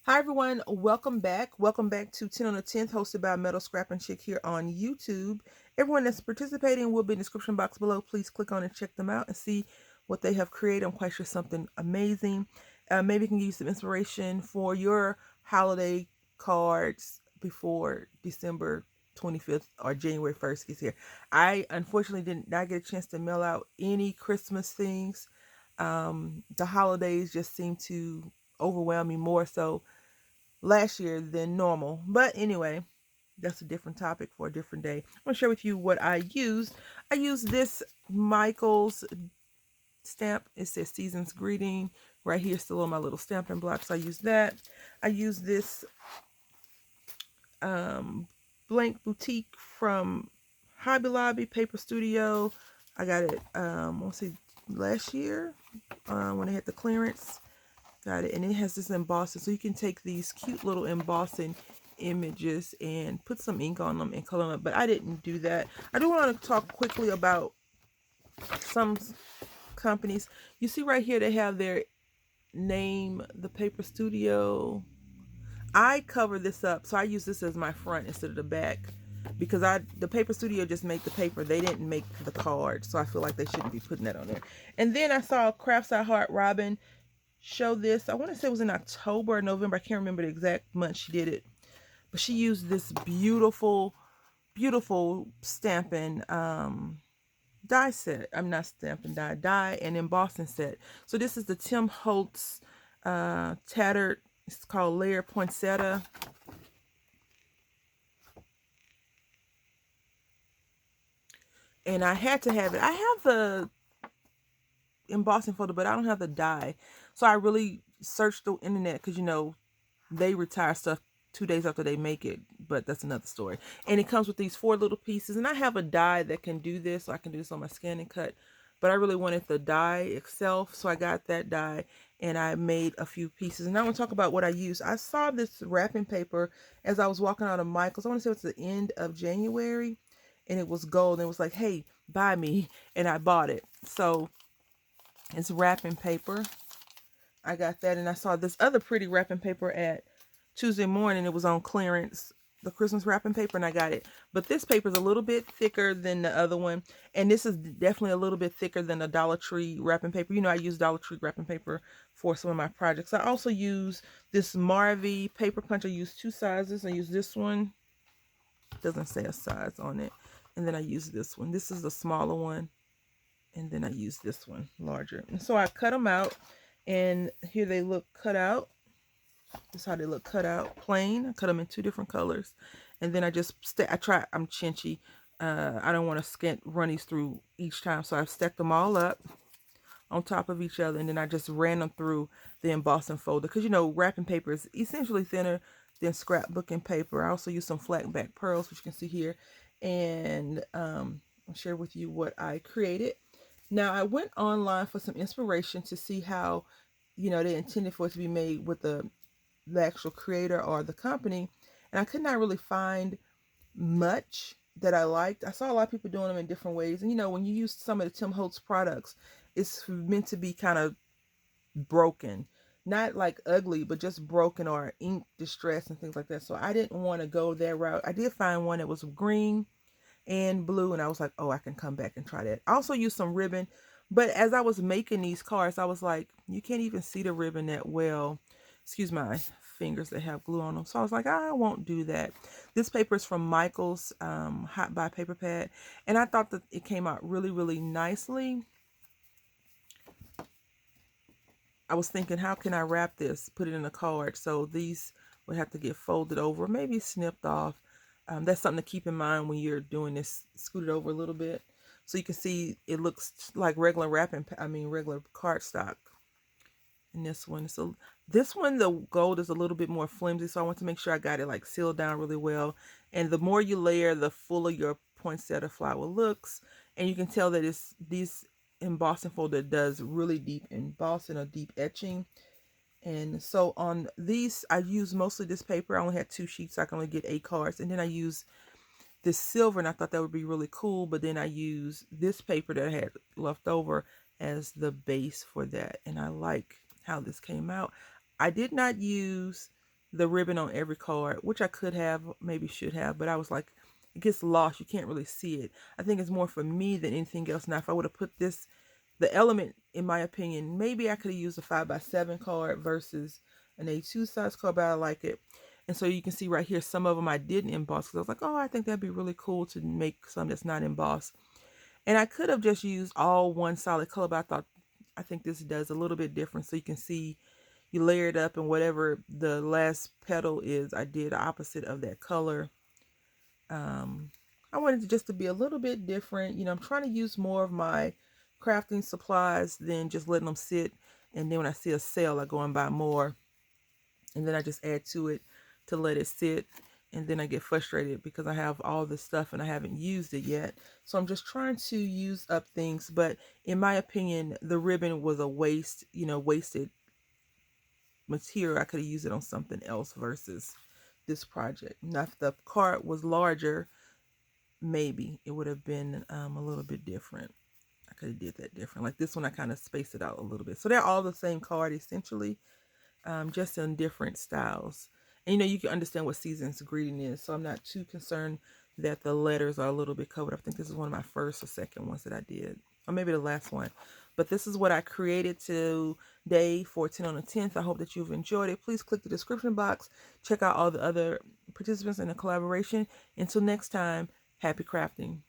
Hi everyone, welcome back. Welcome back to 10 on the 10th, hosted by Metal Scrap and Chick here on YouTube. Everyone that's participating will be in the description box below. Please click on and check them out and see what they have created. I'm quite sure something amazing. Maybe you can use some inspiration for your holiday cards before December 25th or January 1st gets here. I unfortunately did not get a chance to mail out any Christmas things. The holidays just seem to overwhelm me more so last year than normal. But anyway, that's a different topic for a different day. I'm going to share with you what I used. I used this Michael's stamp. It says Season's Greeting. Right here, still on my little stamping block. So I used that. I used this blank boutique from Hobby Lobby Paper Studio. I got it, let's see, last year when I had the clearance. Got it. And it has this embossing. So you can take these cute little embossing images and put some ink on them and color them up. But I didn't do that. I do want to talk quickly about some companies. You see right here, they have their name, the Paper Studio. I cover this up. So I use this as my front instead of the back. Because the Paper Studio just made the paper. They didn't make the card. So I feel like they shouldn't be putting that on there. And then I saw Crafts I Heart Robin show this. I want to say it was in October or November. I can't remember the exact month she did it. But she used this beautiful, beautiful stamping die set. I'm not stamping die and embossing set. So this is the Tim Holtz tattered, it's called Layer Poinsettia. And I had to have it. I have the embossing folder, but I don't have the die. So I really searched the internet because, you know, they retire stuff 2 days after they make it, but that's another story. And it comes with these 4 little pieces, and I have a die that can do this, so I can do this on my scan and cut. But I really wanted the die itself, so I got that die and I made a few pieces. And I want to talk about what I used. I saw this wrapping paper as I was walking out of Michael's. I want to say it was the end of January, and it was gold. And it was like, hey, buy me, and I bought it. So it's wrapping paper. I got that, and I saw this other pretty wrapping paper at Tuesday morning. It was on clearance, the Christmas wrapping paper, and I got it. But this paper is a little bit thicker than the other one, and this is definitely a little bit thicker than the Dollar Tree wrapping paper. You know, I use Dollar Tree wrapping paper for some of my projects. I also use this Marvy paper punch. I use 2 sizes. I use this one. It doesn't say a size on it. And then I use this one. This is the smaller one. And then I use this one, larger. And so I cut them out, and here they look cut out. This is how they look cut out, plain. I cut them in 2 different colors, and then I just I'm chinchy. I don't want to run these through each time, so I've stacked them all up on top of each other, and then I just ran them through the embossing folder because, you know, wrapping paper is essentially thinner than scrapbooking paper. I also use some flat back pearls, which you can see here, and I'll share with you what I created. Now, I went online for some inspiration to see how, you know, they intended for it to be made with the actual creator or the company, and I could not really find much that I liked. I saw a lot of people doing them in different ways, and you know, when you use some of the Tim Holtz products, it's meant to be kind of broken, not like ugly, but just broken or ink distress and things like that. So I didn't want to go that route. I did find one that was green and blue, and I was like, oh, I can come back and try that. I also used some ribbon, but as I was making these cards, I was like, you can't even see the ribbon that well. Excuse my fingers that have glue on them. So I was like, I won't do that. This paper is from Michael's Hot Buy Paper Pad, and I thought that it came out really, really nicely. I was thinking, how can I wrap this, put it in a card? So these would have to get folded over, maybe snipped off. That's something to keep in mind when you're doing this. Scoot it over a little bit so you can see it looks like regular regular cardstock. And this one, so this one, the gold is a little bit more flimsy, so I want to make sure I got it like sealed down really well. And the more you layer, the fuller your poinsettia flower looks. And you can tell that it's these embossing folder does really deep embossing or deep etching. And so on these, I use mostly this paper. I only had 2 sheets, so I can only get 8 cards. And then I use this silver, and I thought that would be really cool. But then I use this paper that I had left over as the base for that. And I like how this came out. I did not use the ribbon on every card, which I could have, maybe should have, but I was like, it gets lost. You can't really see it. I think it's more for me than anything else. Now, if I would have put this, the element, in my opinion, maybe I could have used a 5x7 card versus an A2 size card, but I like it. And so you can see right here, some of them I didn't emboss because I was like, oh, I think that'd be really cool to make some that's not embossed. And I could have just used all one solid color, but I think this does a little bit different. So you can see you layer it up, and whatever the last petal is, I did the opposite of that color. I wanted it just to be a little bit different. You know, I'm trying to use more of my crafting supplies than just letting them sit. And then when I see a sale, I go and buy more. And then I just add to it to let it sit. And then I get frustrated because I have all this stuff and I haven't used it yet. So I'm just trying to use up things. But in my opinion, the ribbon was a waste, you know, wasted material. I could have used it on something else versus this project. Now, if the card was larger, maybe it would have been a little bit different. I could have did that different. Like this one, I kind of spaced it out a little bit. So they're all the same card essentially, just in different styles. And you know, you can understand what Season's Greeting is, so I'm not too concerned that the letters are a little bit covered. I think this is one of my first or second ones that I did, or maybe the last one. But this is what I created today for 10 on the 10th. I hope that you've enjoyed it. Please click the description box. Check out all the other participants in the collaboration. Until next time, happy crafting.